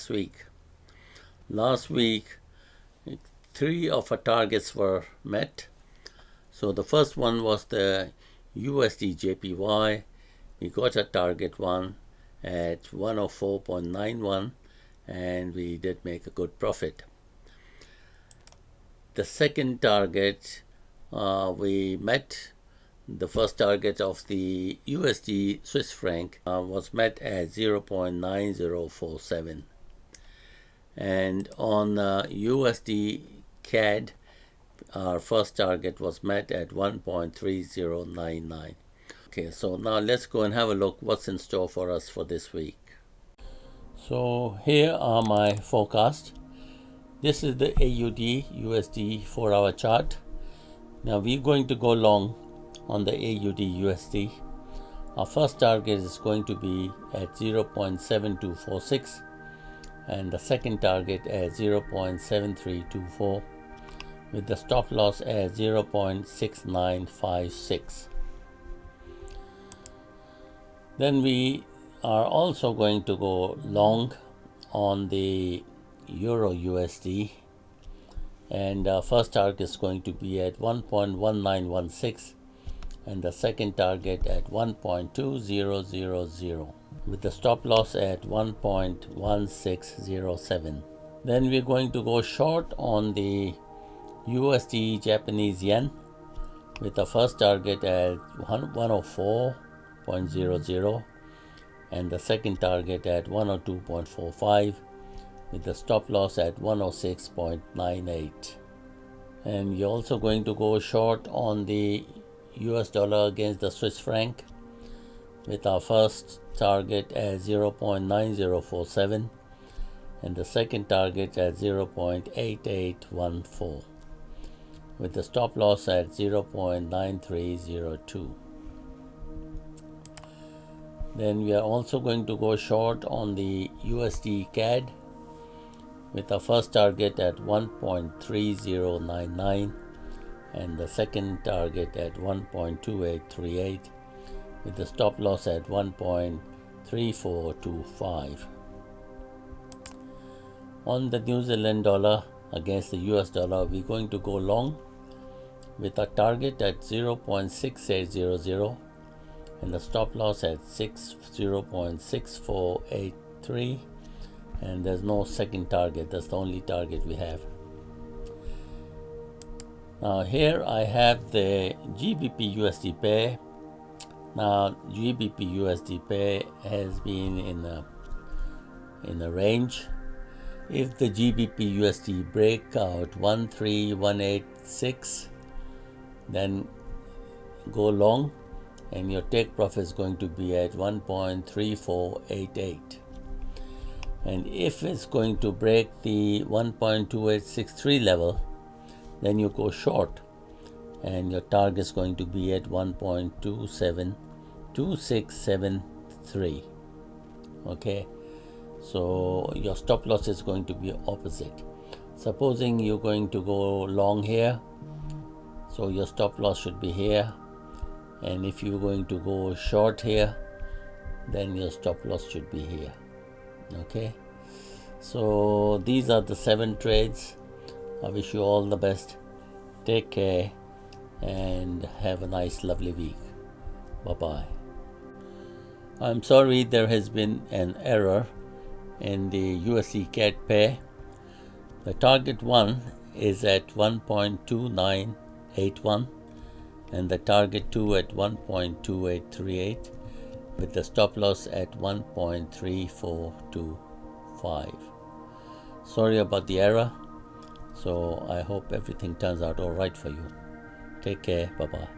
last week. Last week, 3 of our targets were met. So the first one was the USDJPY. We got a target one at 104.91 and we did make a good profit. The second target, we met the first target of the USD Swiss franc was met at 0.9047, and on USD CAD our first target was met at 1.3099. Okay, so now let's go and have a look what's in store for us for this week. So here are my forecast. This is the AUD-USD 4-hour chart. Now we're going to go long on the AUD-USD. Our first target is going to be at 0.7246 and the second target at 0.7324 with the stop loss at 0.6956. Then we are also going to go long on the EURUSD, and first target is going to be at 1.1916 and the second target at 1.2000 with the stop loss at 1.1607. Then we're going to go short on the USD Japanese yen with the first target at 104.00 and the second target at 102.45 with the stop loss at 106.98. And we're also going to go short on the US dollar against the Swiss franc with our first target at 0.9047 and the second target at 0.8814 with the stop loss at 0.9302. Then we are also going to go short on the USDCAD with our first target at 1.3099 and the second target at 1.2838 with the stop loss at 1.3425. On the New Zealand dollar against the US dollar, we're going to go long with a target at 0.6800 and the stop loss at 0.6483, and there's no second target. That's the only target we have. Now here I have the GBPUSD pair. Now GBPUSD pair has been in a range. If the GBPUSD break out 13186, then go long and your take profit is going to be at 1.3488. And if it's going to break the 1.2863 level, then you go short and your target is going to be at 1.272673. Okay, so your stop loss is going to be opposite. Supposing you're going to go long here, so your stop loss should be here, and if you're going to go short here, then your stop loss should be here. Okay, so these are the 7 trades. I wish you all the best. Take care and have a nice lovely week. Bye bye. I'm sorry there has been an error in the USDCAD pair. The target 1 is at 1.2981 and the target 2 at 1.2838 with the stop loss at 1.3425. Sorry about the error. So I hope everything turns out all right for you. Take care. Bye-bye.